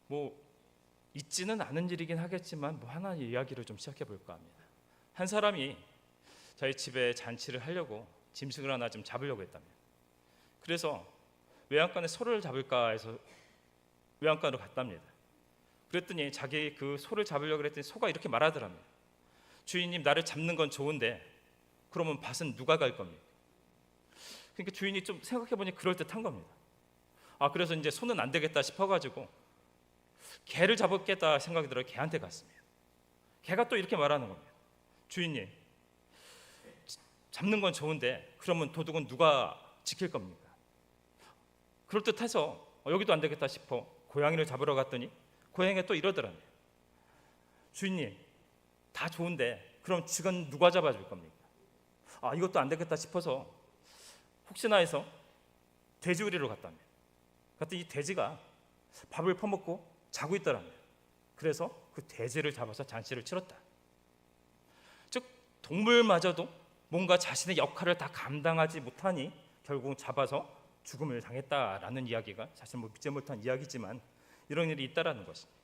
뭐 있지는 않은 일이긴 하겠지만 뭐 하나 이야기를 좀 시작해 볼까 합니다. 한 사람이 저희 집에 잔치를 하려고 짐승을 하나 좀 잡으려고 했답니다. 그래서 외양간에 소를 잡을까 해서 외양간으로 갔답니다. 그랬더니 자기 그 소를 잡으려고 그랬더니 소가 이렇게 말하더랍니다. 주인님, 나를 잡는 건 좋은데 그러면 밭은 누가 갈 겁니까? 그러니까 주인이 좀 생각해 보니 그럴듯한 겁니다. 그래서 이제 소는 안 되겠다 싶어가지고 개를 잡았겠다 생각이 들어요. 개한테 갔습니다. 개가 또 이렇게 말하는 겁니다. 주인님, 잡는 건 좋은데 그러면 도둑은 누가 지킬 겁니까? 그럴듯해서 여기도 안 되겠다 싶어 고양이를 잡으러 갔더니 고양이가 또 이러더랍니다. 주인님, 다 좋은데 그럼 직원 누가 잡아줄 겁니까? 이것도 안 되겠다 싶어서 혹시나 해서 돼지우리로 갔답니다. 그랬더니 이 돼지가 밥을 퍼먹고 자고 있더랍니다. 그래서 그 돼지를 잡아서 잔치를 치렀다. 즉 동물마저도 뭔가 자신의 역할을 다 감당하지 못하니 결국 잡아서 죽음을 당했다라는 이야기가 사실 뭐 믿지 못한 이야기지만 이런 일이 있다라는 것입니다.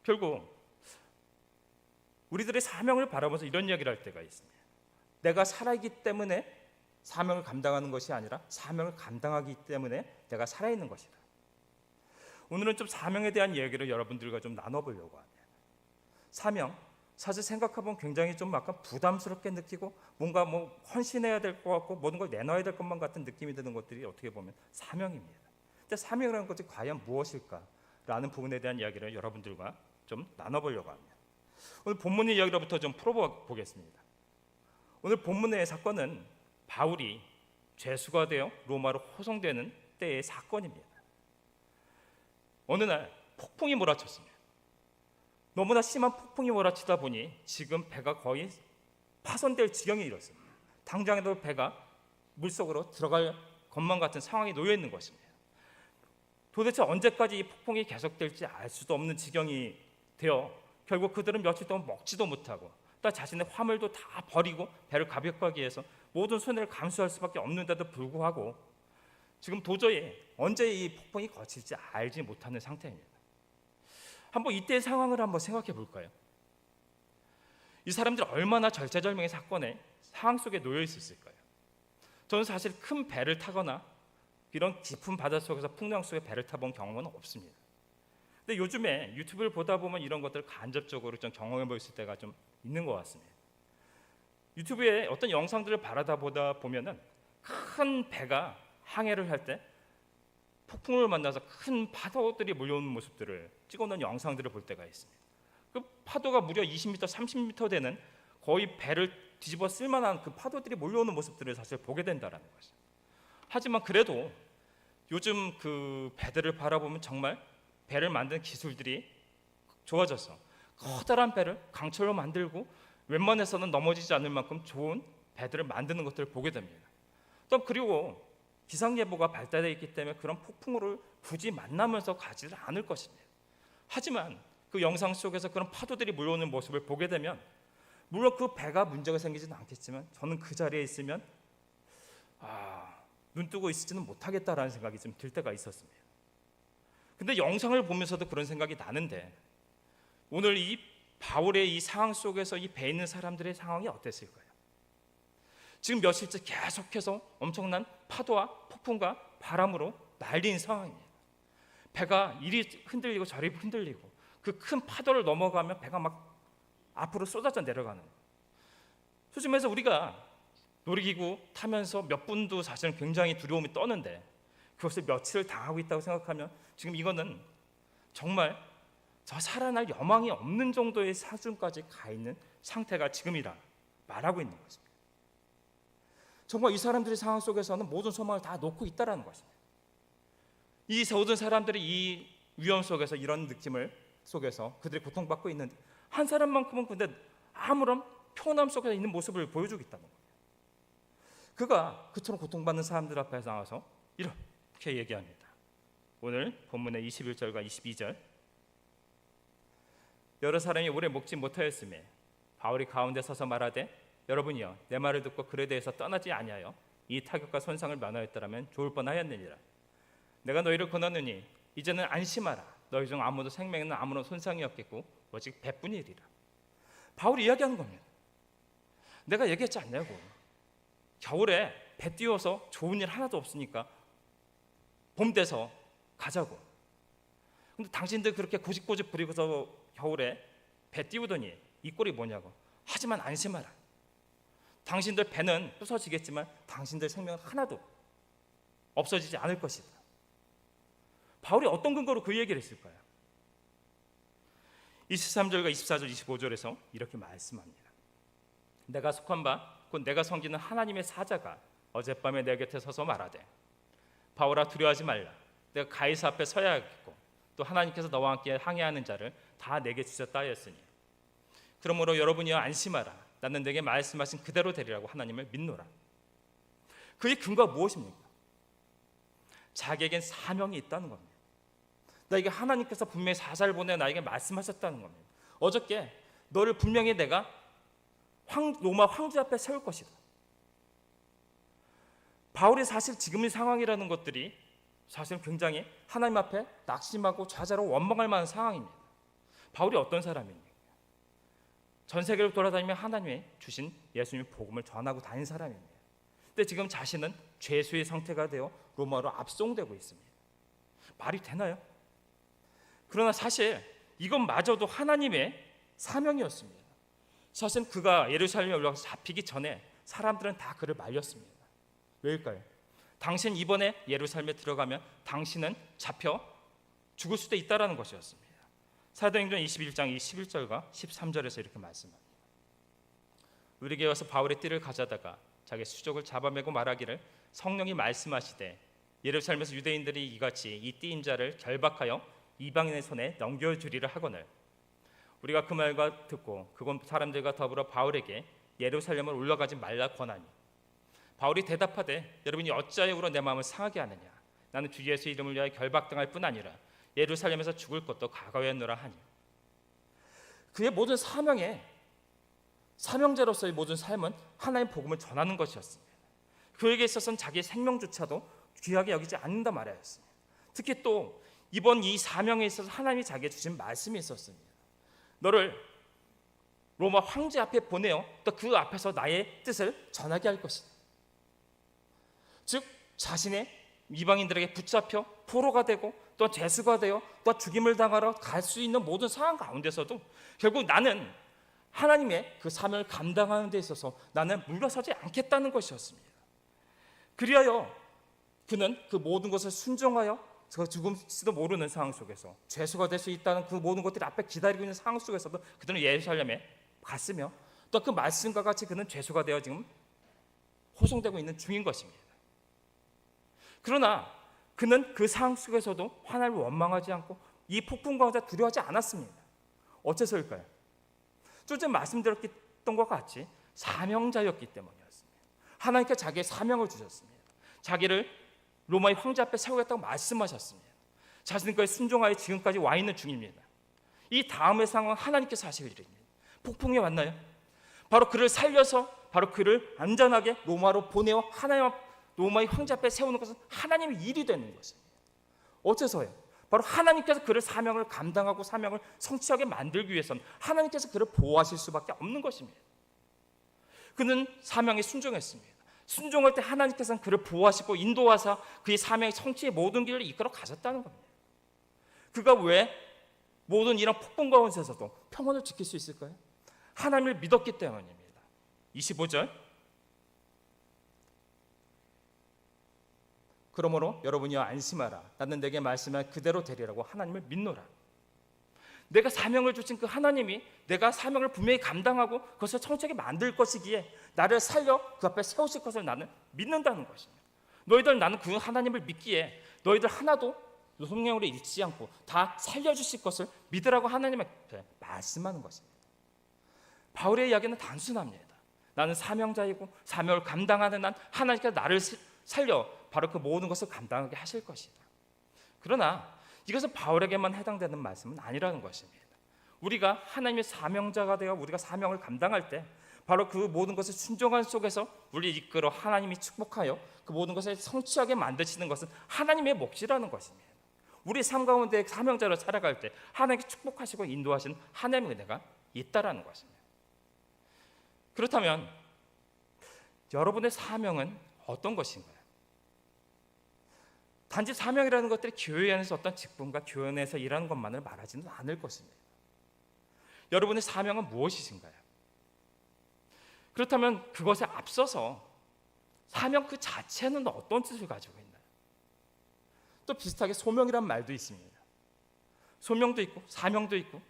결국 우리들의 사명을 바라보면서 이런 이야기를 할 때가 있습니다. 내가 살아있기 때문에 사명을 감당하는 것이 아니라 사명을 감당하기 때문에 내가 살아있는 것이다. 오늘은 좀 사명에 대한 이야기를 여러분들과 좀 나눠보려고 합니다. 사명, 사실 생각해보면 굉장히 좀 약간 부담스럽게 느끼고 뭔가 뭐 헌신해야 될 것 같고 모든 걸 내놔야 될 것만 같은 느낌이 드는 것들이 어떻게 보면 사명입니다. 근데 사명이라는 것이 과연 무엇일까라는 부분에 대한 이야기를 여러분들과 좀 나눠보려고 합니다. 오늘 본문의 이야기로부터 좀 풀어보겠습니다. 오늘 본문의 사건은 바울이 죄수가 되어 로마로 호송되는 때의 사건입니다. 어느 날 폭풍이 몰아쳤습니다. 너무나 심한 폭풍이 몰아치다 보니 지금 배가 거의 파손될 지경에 이르렀습니다. 당장에도 배가 물속으로 들어갈 것만 같은 상황에 놓여 있는 것입니다. 도대체 언제까지 이 폭풍이 계속될지 알 수도 없는 지경이 되어 결국 그들은 며칠 동안 먹지도 못하고 또 자신의 화물도 다 버리고 배를 가볍게 하기 위해서 모든 손해를 감수할 수밖에 없는데도 불구하고 지금 도저히 언제 이 폭풍이 거칠지 알지 못하는 상태입니다. 한번 이때의 상황을 한번 생각해 볼까요? 이 사람들이 얼마나 절체절명의 사건의 상황 속에 놓여 있었을까요? 저는 사실 큰 배를 타거나 이런 깊은 바닷속에서 풍랑 속에 배를 타본 경험은 없습니다. 근데 요즘에 유튜브를 보다 보면 이런 것들을 간접적으로 좀 경험해 볼 때가 좀 있는 것 같습니다. 유튜브에 어떤 영상들을 바라다 보다 보면은 큰 배가 항해를 할 때 폭풍을 만나서 큰 파도들이 몰려오는 모습들을 찍어놓은 영상들을 볼 때가 있습니다. 그 파도가 무려 20m, 30m 되는 거의 배를 뒤집어 쓸만한 그 파도들이 몰려오는 모습들을 사실 보게 된다라는 것이죠. 하지만 그래도 요즘 그 배들을 바라보면 정말 배를 만드는 기술들이 좋아져서 커다란 배를 강철로 만들고 웬만해서는 넘어지지 않을 만큼 좋은 배들을 만드는 것들을 보게 됩니다. 또 그리고 기상예보가 발달되어 있기 때문에 그런 폭풍우를 굳이 만나면서 가지를 않을 것입니다. 하지만 그 영상 속에서 그런 파도들이 몰려오는 모습을 보게 되면 물론 그 배가 문제가 생기지는 않겠지만 저는 그 자리에 있으면 눈 뜨고 있지는 못하겠다라는 생각이 좀 들 때가 있었습니다. 근데 영상을 보면서도 그런 생각이 나는데 오늘 이 바울의 이 상황 속에서 이 배에 있는 사람들의 상황이 어땠을까요? 지금 며칠째 계속해서 엄청난 파도와 폭풍과 바람으로 날린 상황입니다. 배가 이리 흔들리고 저리 흔들리고 그 큰 파도를 넘어가면 배가 막 앞으로 쏟아져 내려가는 거예요. 솔직히 말해서 우리가 놀이기구 타면서 몇 분도 사실은 굉장히 두려움이 떠는데 그것을 며칠을 당하고 있다고 생각하면 지금 이거는 정말 저 살아날 여망이 없는 정도의 사준까지 가 있는 상태가 지금이라 말하고 있는 것입니다. 정말 이 사람들의 상황 속에서는 모든 소망을 다 놓고 있다는 것입니다. 이 모든 사람들이 이 위험 속에서 이런 느낌을 속에서 그들이 고통받고 있는데 한 사람만큼은 근데 아무런 편함 속에 있는 모습을 보여주고 있다는 거예요. 그가 그처럼 고통받는 사람들 앞에 나와서 이렇게 얘기합니다. 오늘 본문의 21절과 22절 여러 사람이 오래 먹지 못하였음에 바울이 가운데 서서 말하되 여러분이여 내 말을 듣고 글에 대해서 떠나지 아니하여 이 타격과 손상을 면하였더라면 좋을 뻔하였느니라. 내가 너희를 권하느니 이제는 안심하라. 너희 중 아무도 생명에는 아무런 손상이 없겠고 오직 배뿐이리라. 바울이 이야기하는 겁니다. 내가 얘기했지 않냐고. 겨울에 배 띄워서 좋은 일 하나도 없으니까 봄 돼서 가자고. 근데 당신들 그렇게 고집고집 부리고서 겨울에 배 띄우더니 이 꼴이 뭐냐고. 하지만 안심하라. 당신들 배는 부서지겠지만 당신들 생명은 하나도 없어지지 않을 것이다. 바울이 어떤 근거로 그 얘기를 했을까요? 23절과 24절 25절에서 이렇게 말씀합니다. 내가 속한 바 곧 내가 섬기는 하나님의 사자가 어젯밤에 내 곁에 서서 말하되 바울아 두려워하지 말라. 내가 가이사 앞에 서야겠고 또 하나님께서 너와 함께 항해하는 자를 다 내게 주셨다 하였으니 그러므로 여러분이여 안심하라. 나는 내게 말씀하신 그대로 되리라고 하나님을 믿노라. 그의 근거가 무엇입니까? 자기에겐 사명이 있다는 겁니다. 나에게 하나님께서 분명히 사자를 보내 나에게 말씀하셨다는 겁니다. 어저께 너를 분명히 내가 로마 황제 앞에 세울 것이다. 바울이 사실 지금의 상황이라는 것들이 사실 굉장히 하나님 앞에 낙심하고 좌절하고 원망할 만한 상황입니다. 바울이 어떤 사람입니까? 전 세계를 돌아다니며 하나님의 주신 예수님의 복음을 전하고 다닌 사람입니다. 근데 지금 자신은 죄수의 상태가 되어 로마로 압송되고 있습니다. 말이 되나요? 그러나 사실 이것마저도 하나님의 사명이었습니다. 사실 그가 예루살렘에 올라가서 잡히기 전에 사람들은 다 그를 말렸습니다. 왜일까요? 당신 이번에 예루살렘에 들어가면 당신은 잡혀 죽을 수도 있다라는 것이었습니다. 사도행전 21장 11절과 13절에서 이렇게 말씀합니다. 우리에게 와서 바울의 띠를 가져다가 자기 수족을 잡아매고 말하기를 성령이 말씀하시되 예루살렘에서 유대인들이 이같이 이 띠임자를 결박하여 이방인의 손에 넘겨주리라 하거늘 우리가 그 말과 듣고 그곳 사람들과 더불어 바울에게 예루살렘을 올라가지 말라 권하니 바울이 대답하되 여러분이 어찌하여 내 마음을 상하게 하느냐 나는 주 예수 이름을 위하여 결박당할 뿐 아니라 예루살렘에서 죽을 것도 각오했노라 하니 그의 모든 사명자로서의 모든 삶은 하나님 복음을 전하는 것이었습니다. 그에게 있어서는 자기의 생명조차도 귀하게 여기지 않는다 말이었습니다. 특히 또 이번 이 사명에 있어서 하나님이 자기에게 주신 말씀이 있었습니다. 너를 로마 황제 앞에 보내어 또 그 앞에서 나의 뜻을 전하게 할 것이다. 즉 자신의 이방인들에게 붙잡혀 포로가 되고 또 죄수가 되어 또 죽임을 당하러 갈 수 있는 모든 상황 가운데서도 결국 나는 하나님의 그 사명을 감당하는 데 있어서 나는 물러서지 않겠다는 것이었습니다. 그리하여 그는 그 모든 것을 순종하여 저 죽을지도 모르는 상황 속에서 죄수가 될 수 있다는 그 모든 것들이 앞에 기다리고 있는 상황 속에서도 그들은 예루살렘에 갔으며 또 그 말씀과 같이 그는 죄수가 되어 지금 호송되고 있는 중인 것입니다. 그러나 그는 그 상황 속에서도 하나님을 원망하지 않고 이 폭풍 가운데 두려워하지 않았습니다. 어째서일까요? 좀 전에 말씀드렸던 것 같이 사명자였기 때문이었습니다. 하나님께 자기의 사명을 주셨습니다. 자기를 로마의 황제 앞에 세우겠다고 말씀하셨습니다. 자신은 그에 순종하여 지금까지 와 있는 중입니다. 이 다음의 상황은 하나님께서 하실 일입니다. 폭풍이 왔나요? 바로 그를 살려서 바로 그를 안전하게 로마로 보내어 로마의 황제 앞에 세우는 것은 하나님의 일이 되는 것입니다. 어째서요? 바로 하나님께서 그를 사명을 감당하고 사명을 성취하게 만들기 위해서는 하나님께서 그를 보호하실 수밖에 없는 것입니다. 그는 사명에 순종했습니다. 순종할 때 하나님께서는 그를 보호하시고 인도하사 그의 사명의 성취의 모든 길을 이끌어 가셨다는 겁니다. 그가 왜 모든 이런 폭풍 가운데서도 평온을 지킬 수 있을까요? 하나님을 믿었기 때문입니다. 25절 그러므로 여러분이여 안심하라. 나는 내게 말씀한 그대로 되리라고 하나님을 믿노라. 내가 사명을 주신 그 하나님이 내가 사명을 분명히 감당하고 그것을 성취하게 만들 것이기에 나를 살려 그 앞에 세우실 것을 나는 믿는다는 것입니다. 너희들 나는 그 하나님을 믿기에 너희들 하나도 성령으로 잃지 않고 다 살려주실 것을 믿으라고 하나님께 말씀하는 것입니다. 바울의 이야기는 단순합니다. 나는 사명자이고 사명을 감당하는 난 하나님께서 나를 살려 바로 그 모든 것을 감당하게 하실 것이다. 그러나 이것은 바울에게만 해당되는 말씀은 아니라는 것입니다. 우리가 하나님의 사명자가 되어 우리가 사명을 감당할 때 바로 그 모든 것을 순종한 속에서 우리를 이끌어 하나님이 축복하여 그 모든 것을 성취하게 만드시는 것은 하나님의 몫이라는 것입니다. 우리 삶 가운데 사명자로 살아갈 때 하나님께 축복하시고 인도하시는 하나님의 은혜가 있다라는 것입니다. 그렇다면 여러분의 사명은 어떤 것인가요? 단지 사명이라는 것들이 교회 안에서 어떤 직분과 교회 안에서 일하는 것만을 말하지는 않을 것입니다. 여러분의 사명은 무엇이신가요? 그렇다면 그것에 앞서서 사명 그 자체는 어떤 뜻을 가지고 있나요? 또 비슷하게 소명이란 말도 있습니다. 소명도 있고 사명도 있고,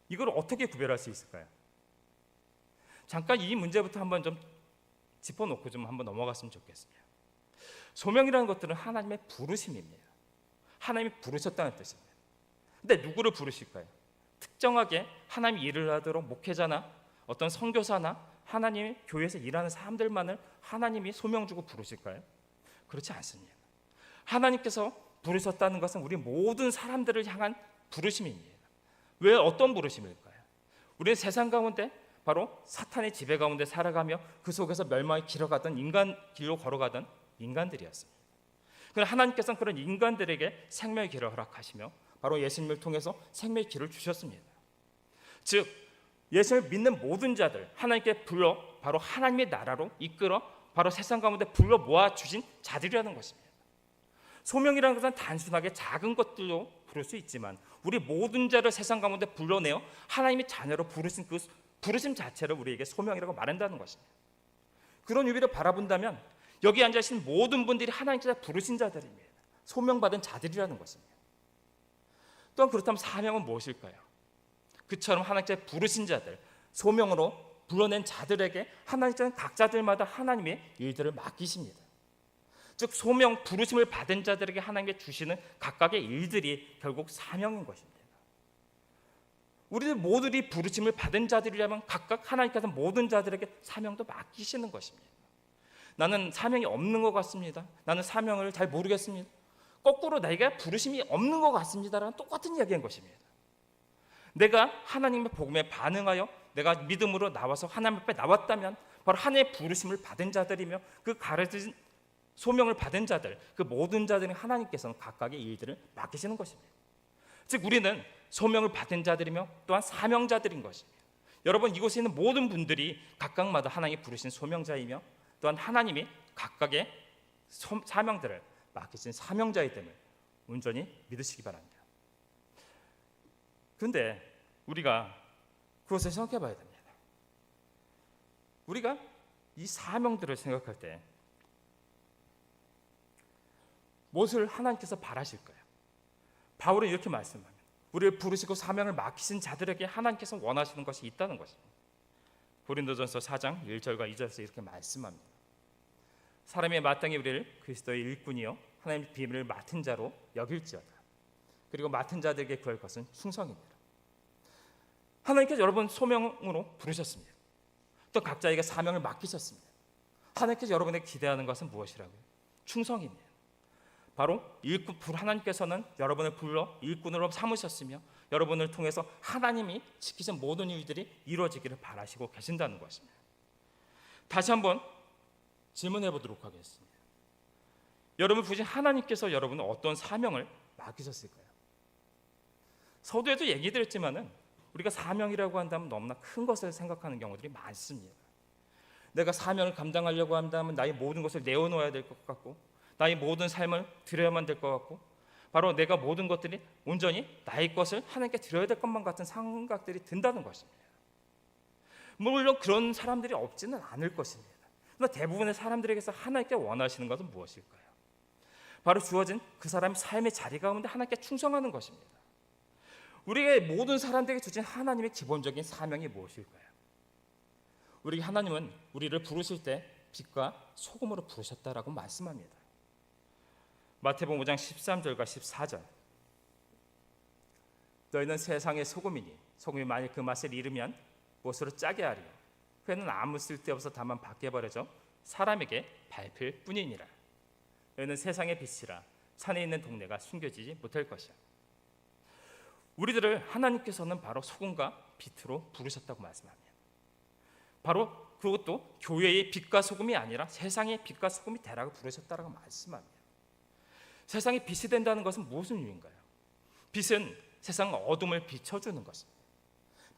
이걸 어떻게 구별할 수 있을까요? 잠깐 이 문제부터 한번 좀 짚어놓고 좀 한번 넘어갔으면 좋겠습니다. 소명이라는 것들은 하나님의 부르심입니다. 하나님이 부르셨다는 뜻입니다. 근데 누구를 부르실까요? 특정하게 하나님이 일을 하도록 목회자나 어떤 선교사나 하나님이 교회에서 일하는 사람들만을 하나님이 소명 주고 부르실까요? 그렇지 않습니다. 하나님께서 부르셨다는 것은 우리 모든 사람들을 향한 부르심입니다. 왜 어떤 부르심일까요? 우리는 세상 가운데 바로 사탄의 지배 가운데 살아가며 그 속에서 멸망의 길을 가던 인간 길로 걸어가던 인간들이었습니다. 그러나 하나님께서는 그런 인간들에게 생명의 길을 허락하시며 바로 예수님을 통해서 생명의 길을 주셨습니다. 즉 예수님을 믿는 모든 자들 하나님께 불러 바로 하나님의 나라로 이끌어 바로 세상 가운데 불러 모아 주신 자들이라는 것입니다. 소명이라는 것은 단순하게 작은 것들로 부를 수 있지만 우리 모든 자를 세상 가운데 불러내어 하나님의 자녀로 부르신 그 부르심 자체를 우리에게 소명이라고 말한다는 것입니다. 그런 의미로 바라본다면 여기 앉아 계신 모든 분들이 하나님께서 부르신 자들입니다. 소명받은 자들이라는 것입니다. 또한 그렇다면 사명은 무엇일까요? 그처럼 하나님께서 부르신 자들, 소명으로 불러낸 자들에게 하나님께서는 각자들마다 하나님의 일들을 맡기십니다. 즉 소명, 부르심을 받은 자들에게 하나님께 주시는 각각의 일들이 결국 사명인 것입니다. 우리들 모두들이 부르심을 받은 자들이라면 각각 하나님께서 모든 자들에게 사명도 맡기시는 것입니다. 나는 사명이 없는 것 같습니다. 나는 사명을 잘 모르겠습니다. 거꾸로 내가 부르심이 없는 것 같습니다라는 똑같은 이야기인 것입니다. 내가 하나님의 복음에 반응하여 내가 믿음으로 나와서 하나님 앞에 나왔다면 바로 하나님의 부르심을 받은 자들이며 그 가르친 소명을 받은 자들, 그 모든 자들은 하나님께서는 각각의 일들을 맡기시는 것입니다. 즉 우리는 소명을 받은 자들이며 또한 사명자들인 것입니다. 여러분 이곳에 있는 모든 분들이 각각마다 하나님이 부르신 소명자이며 또한 하나님이 각각의 사명들을 맡기신 사명자이기 때문에 온전히 믿으시기 바랍니다. 그런데 우리가 그것을 생각해 봐야 됩니다. 우리가 이 사명들을 생각할 때 무엇을 하나님께서 바라실까요? 바울은 이렇게 말씀합니다. 우리를 부르시고 사명을 맡기신 자들에게 하나님께서 원하시는 것이 있다는 것입니다. 고린도전서 4장 1절과 2절에서 이렇게 말씀합니다. 사람이 마땅히 우리를 그리스도의 일꾼이요 하나님의 비밀을 맡은 자로 여길지어다. 그리고 맡은 자들에게 구할 것은 충성입니다. 하나님께서 여러분 소명으로 부르셨습니다. 또 각자에게 사명을 맡기셨습니다. 하나님께서 여러분에게 기대하는 것은 무엇이라고요? 충성입니다. 바로 일꾼, 하나님께서는 여러분을 불러 일꾼으로 삼으셨으며 여러분을 통해서 하나님이 지키신 모든 일들이 이루어지기를 바라시고 계신다는 것입니다. 다시 한번 질문해 보도록 하겠습니다. 여러분 부신 하나님께서 여러분은 어떤 사명을 맡기셨을까요? 서두에도 얘기 드렸지만은 우리가 사명이라고 한다면 너무나 큰 것을 생각하는 경우들이 많습니다. 내가 사명을 감당하려고 한다면 나의 모든 것을 내어놓아야 될 것 같고 나의 모든 삶을 드려야만 될 것 같고 바로 내가 모든 것들이 온전히 나의 것을 하나님께 드려야 될 것만 같은 생각들이 든다는 것입니다. 물론 그런 사람들이 없지는 않을 것입니다. 그러나 대부분의 사람들에게서 하나님께 원하시는 것은 무엇일까요? 바로 주어진 그 사람의 삶의 자리 가운데 하나님께 충성하는 것입니다. 우리의 모든 사람들에게 주신 하나님의 기본적인 사명이 무엇일까요? 우리 하나님은 우리를 부르실 때 빛과 소금으로 부르셨다라고 말씀합니다. 마태복음 5장 13절과 14절. 너희는 세상의 소금이니 소금이 만일 그 맛을 잃으면 무엇으로 짜게 하리요? 회는 아무 쓸데없어 다만 밖에 버려져 사람에게 밟힐 뿐이니라. 너희는 세상의 빛이라 산에 있는 동네가 숨겨지지 못할 것이야. 우리들을 하나님께서는 바로 소금과 빛으로 부르셨다고 말씀합니다. 바로 그것도 교회의 빛과 소금이 아니라 세상의 빛과 소금이 되라고 부르셨다라고 말씀합니다. 세상에 빛이 된다는 것은 무슨 의미인가요? 빛은 세상 어둠을 비춰주는 것입니다.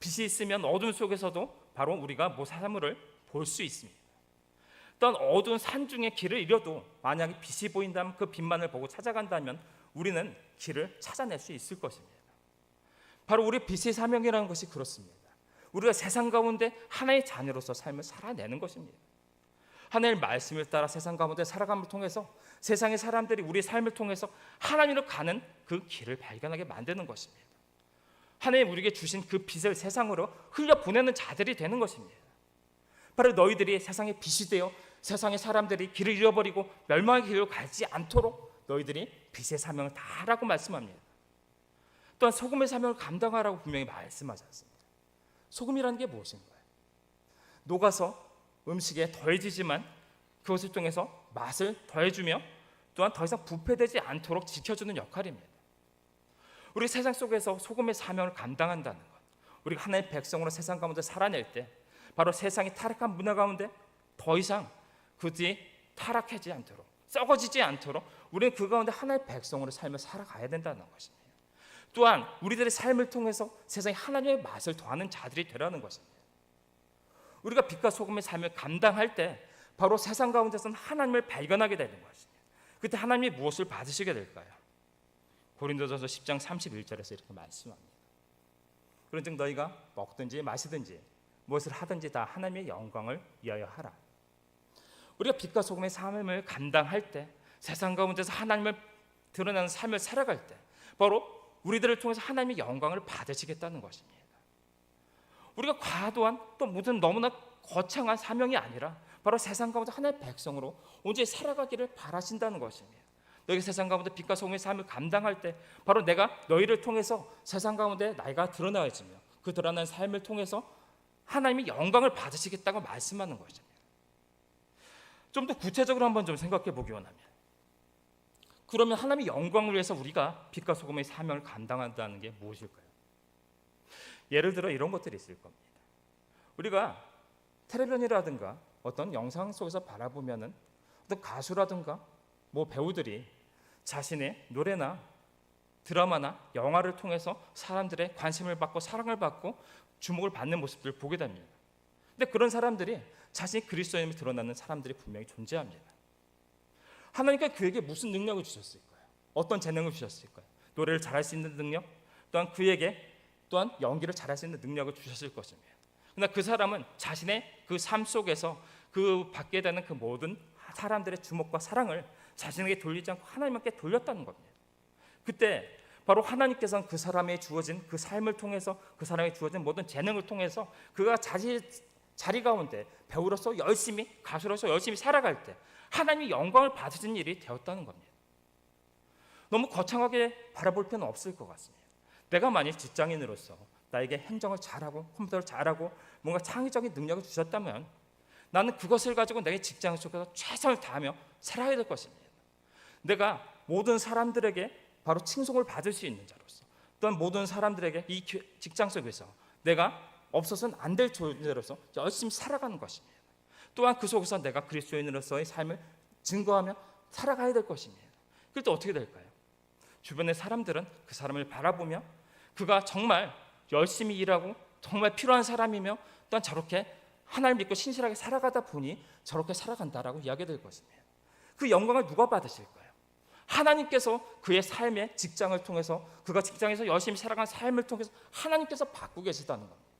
빛이 있으면 어둠 속에서도 바로 우리가 사물을 볼 수 있습니다. 어떤 어두운 산 중에 길을 잃어도 만약에 빛이 보인다면 그 빛만을 보고 찾아간다면 우리는 길을 찾아낼 수 있을 것입니다. 바로 우리 빛의 사명이라는 것이 그렇습니다. 우리가 세상 가운데 하나의 자녀로서 삶을 살아내는 것입니다. 하나님의 말씀을 따라 세상 가운데 살아감을 통해서 세상의 사람들이 우리의 삶을 통해서 하나님으로 가는 그 길을 발견하게 만드는 것입니다. 하나님 우리에게 주신 그 빛을 세상으로 흘려보내는 자들이 되는 것입니다. 바로 너희들이 세상의 빛이 되어 세상의 사람들이 길을 잃어버리고 멸망의 길로 가지 않도록 너희들이 빛의 사명을 다하라고 말씀합니다. 또한 소금의 사명을 감당하라고 분명히 말씀하지 않습니다. 소금이라는 게 무엇인가요? 녹아서 음식에 더해지지만 그것을 통해서 맛을 더해주며 또한 더 이상 부패되지 않도록 지켜주는 역할입니다. 우리 세상 속에서 소금의 사명을 감당한다는 것, 우리가 하나의 백성으로 세상 가운데 살아낼 때 바로 세상의 타락한 문화 가운데 더 이상 그들이 타락하지 않도록 썩어지지 않도록 우리는 그 가운데 하나의 백성으로 삶을 살아가야 된다는 것입니다. 또한 우리들의 삶을 통해서 세상에 하나님의 맛을 더하는 자들이 되라는 것입니다. 우리가 빛과 소금의 삶을 감당할 때 바로 세상 가운데서는 하나님을 발견하게 되는 것입니다. 그때 하나님이 무엇을 받으시게 될까요? 고린도전서 10장 31절에서 이렇게 말씀합니다. 그런즉 너희가 먹든지 마시든지 무엇을 하든지 다 하나님의 영광을 위하여 하라. 우리가 빛과 소금의 삶을 감당할 때 세상 가운데서 하나님을 드러나는 삶을 살아갈 때 바로 우리들을 통해서 하나님의 영광을 받으시겠다는 것입니다. 우리가 과도한 또 무슨 너무나 거창한 사명이 아니라 바로 세상 가운데 하나의 백성으로 온전히 살아가기를 바라신다는 것입니다. 너희 세상 가운데 빛과 소금의 삶을 감당할 때 바로 내가 너희를 통해서 세상 가운데 나이가 드러나야지며 그 드러나는 삶을 통해서 하나님의 영광을 받으시겠다고 말씀하는 것입니다. 좀 더 구체적으로 한번 좀 생각해 보기 원합니다. 그러면 하나님의 영광을 위해서 우리가 빛과 소금의 사명을 감당한다는 게 무엇일까요? 예를 들어 이런 것들이 있을 겁니다. 우리가 텔레비전이라든가 어떤 영상 속에서 바라보면은 어떤 가수라든가 배우들이 자신의 노래나 드라마나 영화를 통해서 사람들의 관심을 받고 사랑을 받고 주목을 받는 모습들을 보게 됩니다. 근데 그런 사람들이 자신이 그리스도인임을 드러나는 사람들이 분명히 존재합니다. 하나님께서 그에게 무슨 능력을 주셨을까요? 어떤 재능을 주셨을까요? 노래를 잘할 수 있는 능력, 또한 그에게 또한 연기를 잘할 수 있는 능력을 주셨을 것입니다. 그러나 그 사람은 자신의 그 삶 속에서 그 받게 되는 그 모든 사람들의 주목과 사랑을 자신에게 돌리지 않고 하나님께 돌렸다는 겁니다. 그때 바로 하나님께서는 그 사람에 주어진 그 삶을 통해서 그 사람에 주어진 모든 재능을 통해서 그가 자리 가운데 배우로서 열심히 가수로서 열심히 살아갈 때 하나님의 영광을 받으신 일이 되었다는 겁니다. 너무 거창하게 바라볼 필요는 없을 것 같습니다. 내가 만약 직장인으로서 나에게 행정을 잘하고 컴퓨터를 잘하고 뭔가 창의적인 능력을 주셨다면 나는 그것을 가지고 내 직장 속에서 최선을 다하며 살아야 될 것입니다. 내가 모든 사람들에게 바로 칭송을 받을 수 있는 자로서 또한 모든 사람들에게 이 직장 속에서 내가 없어서는 안 될 존재로서 열심히 살아가는 것입니다. 또한 그 속에서 내가 그리스도인으로서의 삶을 증거하며 살아가야 될 것입니다. 그럴 때 어떻게 될까요? 주변의 사람들은 그 사람을 바라보며 그가 정말 열심히 일하고 정말 필요한 사람이며 또한 저렇게 하나님 믿고 신실하게 살아가다 보니 저렇게 살아간다라고 이야기될 것입니다. 그 영광을 누가 받으실까요? 하나님께서 그의 삶의 직장을 통해서 그가 직장에서 열심히 살아가는 삶을 통해서 하나님께서 바꾸고 계시다는 겁니다.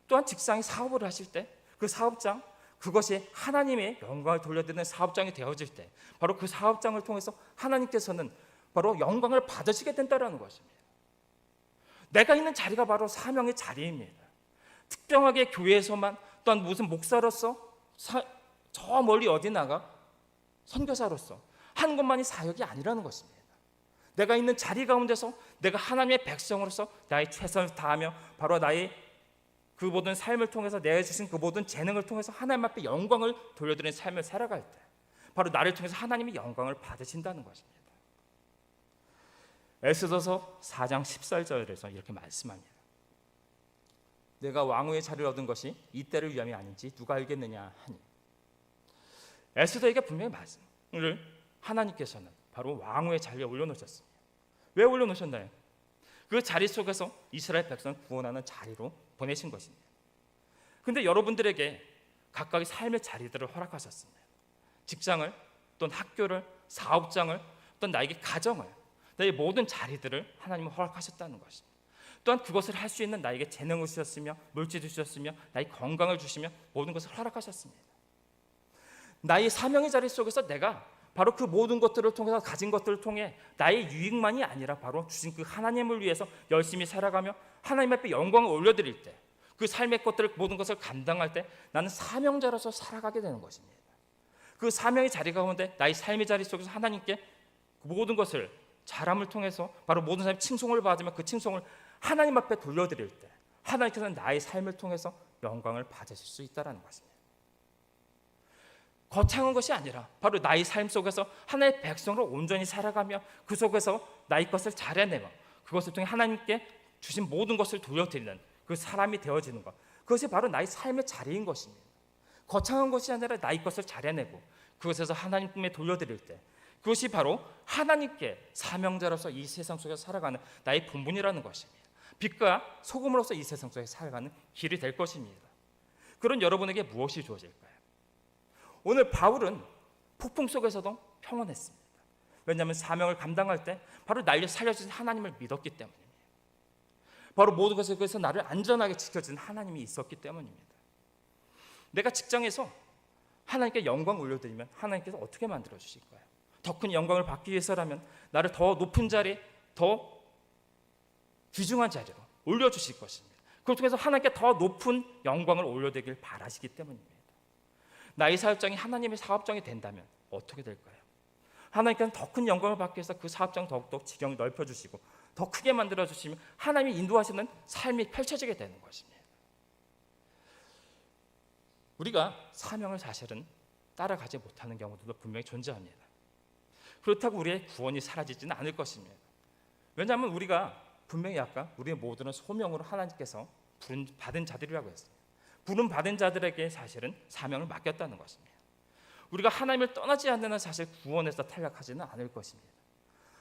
또한 직장에 사업을 하실 때 그 사업장 그것이 하나님의 영광을 돌려드리는 사업장이 되어질 때 바로 그 사업장을 통해서 하나님께서는 바로 영광을 받으시게 된다는 것입니다. 내가 있는 자리가 바로 사명의 자리입니다. 특별하게 교회에서만 또한 무슨 목사로서 저 멀리 어디 나가 선교사로서 하는 것만이 사역이 아니라는 것입니다. 내가 있는 자리 가운데서 내가 하나님의 백성으로서 나의 최선을 다하며 바로 나의 그 모든 삶을 통해서 내가 주신 그 모든 재능을 통해서 하나님 앞에 영광을 돌려드리는 삶을 살아갈 때 바로 나를 통해서 하나님의 영광을 받으신다는 것입니다. 에스더서 4장 14절에서 이렇게 말씀합니다. 내가 왕후의 자리를 얻은 것이 이때를 위함이 아닌지 누가 알겠느냐 하니 에스더에게 분명히 말씀을 하나님께서는 바로 왕후의 자리에 올려놓으셨습니다. 왜 올려놓으셨나요? 그 자리 속에서 이스라엘 백성을 구원하는 자리로 보내신 것입니다. 근데 여러분들에게 각각의 삶의 자리들을 허락하셨습니다. 직장을, 또는 학교를, 사업장을, 또는 나에게 가정을, 나의 모든 자리들을 하나님은 허락하셨다는 것입니다. 또한 그것을 할 수 있는 나에게 재능을 주셨으며 물질을 주셨으며 나의 건강을 주시며 모든 것을 허락하셨습니다. 나의 사명의 자리 속에서 내가 바로 그 모든 것들을 통해서 가진 것들을 통해 나의 유익만이 아니라 바로 주신 그 하나님을 위해서 열심히 살아가며 하나님 앞에 영광을 올려드릴 때, 그 삶의 것들을 모든 것을 감당할 때 나는 사명자로서 살아가게 되는 것입니다. 그 사명의 자리 가운데 나의 삶의 자리 속에서 하나님께 모든 것을 잘함을 통해서 바로 모든 사람이 칭송을 받으며 그 칭송을 하나님 앞에 돌려드릴 때 하나님께서는 나의 삶을 통해서 영광을 받으실 수 있다는 것입니다. 거창한 것이 아니라 바로 나의 삶 속에서 하나님의 백성으로 온전히 살아가며 그 속에서 나의 것을 잘해내며 그것을 통해 하나님께 주신 모든 것을 돌려드리는 그 사람이 되어지는 것, 그것이 바로 나의 삶의 자리인 것입니다. 거창한 것이 아니라 나의 것을 잘해내고 그것에서 하나님 꿈에 돌려드릴 때 그것이 바로 하나님께 사명자로서 이 세상 속에서 살아가는 나의 본분이라는 것입니다. 빛과 소금으로서 이 세상 속에 살아가는 길이 될 것입니다. 그런 여러분에게 무엇이 주어질까요? 오늘 바울은 폭풍 속에서도 평온했습니다. 왜냐하면 사명을 감당할 때 바로 나를 살려주신 하나님을 믿었기 때문입니다. 바로 모든 것에서 나를 안전하게 지켜주는 하나님이 있었기 때문입니다. 내가 직장에서 하나님께 영광 올려드리면 하나님께서 어떻게 만들어 주실까요? 더 큰 영광을 받기 위해서라면 나를 더 높은 자리, 더 귀중한 자리로 올려주실 것입니다. 그걸 통해서 하나님께 더 높은 영광을 올려드리길 바라시기 때문입니다. 나의 사업장이 하나님의 사업장이 된다면 어떻게 될까요? 하나님께서는 더 큰 영광을 받기 위해서 그 사업장 더욱더 지경을 넓혀주시고 더 크게 만들어주시면 하나님이 인도하시는 삶이 펼쳐지게 되는 것입니다. 우리가 사명을 사실은 따라가지 못하는 경우도 분명히 존재합니다. 그렇다고 우리의 구원이 사라지지는 않을 것입니다. 왜냐하면 우리가 분명히 아까 우리의 모두는 소명으로 하나님께서 받은 자들이라고 했습니다. 부름 받은 자들에게 사실은 사명을 맡겼다는 것입니다. 우리가 하나님을 떠나지 않는 한 사실 구원에서 탈락하지는 않을 것입니다.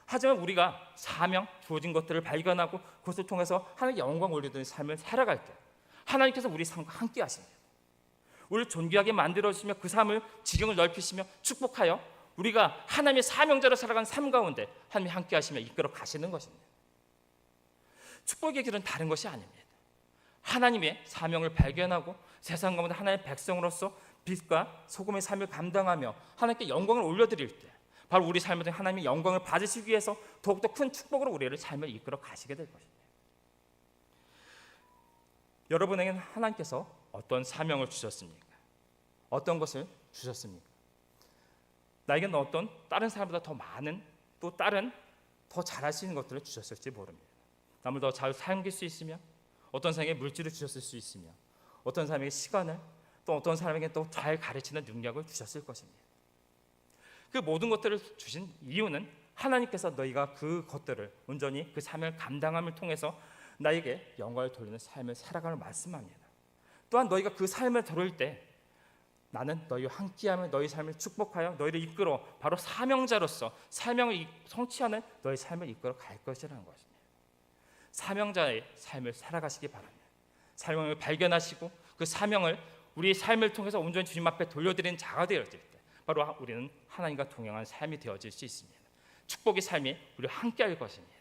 하지만 우리가 사명, 주어진 것들을 발견하고 그것을 통해서 하나님께 영광 올리는 삶을 살아갈 때 하나님께서 우리 삶과 함께 하십니다. 우리를 존귀하게 만들어주시며 그 삶을 지경을 넓히시며 축복하여 우리가 하나님의 사명자로 살아가는 삶 가운데 하나님이 함께 하시며 이끌어 가시는 것입니다. 축복의 길은 다른 것이 아닙니다. 하나님의 사명을 발견하고 세상 가운데 하나님의 백성으로서 빛과 소금의 삶을 감당하며 하나님께 영광을 올려드릴 때 바로 우리 삶을 통해 하나님의 영광을 받으시기 위해서 더욱더 큰 축복으로 우리를 삶을 이끌어 가시게 될 것입니다. 여러분에게는 하나님께서 어떤 사명을 주셨습니까? 어떤 것을 주셨습니까? 나에게는 어떤 다른 사람보다 더 많은 또 다른 더 잘할 수 있는 것들을 주셨을지 모릅니다. 남을 더 잘 섬길 수 있으며 어떤 사람에게 물질을 주셨을 수 있으며 어떤 사람에게 시간을 또 어떤 사람에게 또 잘 가르치는 능력을 주셨을 것입니다. 그 모든 것들을 주신 이유는 하나님께서 너희가 그 것들을 온전히 그 사명을 감당함을 통해서 나에게 영광을 돌리는 삶을 살아가는 말씀합니다. 또한 너희가 그 삶을 들을 때 나는 너희와 함께하며 너희 삶을 축복하여 너희를 이끌어 바로 사명자로서 사명을 성취하는 너희 삶을 이끌어 갈 것이라는 것입니다. 사명자의 삶을 살아가시기 바랍니다. 사명을 발견하시고 그 사명을 우리의 삶을 통해서 온전히 주님 앞에 돌려드리는 자가 되어질 때 바로 우리는 하나님과 동행하는 삶이 되어질 수 있습니다. 축복의 삶이 우리와 함께할 것입니다.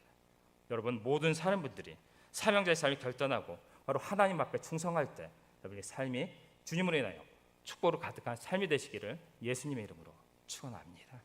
여러분 모든 사람분들이 사명자의 삶을 결단하고 바로 하나님 앞에 충성할 때 여러분의 삶이 주님으로 인하여 축복으로 가득한 삶이 되시기를 예수님의 이름으로 축원합니다.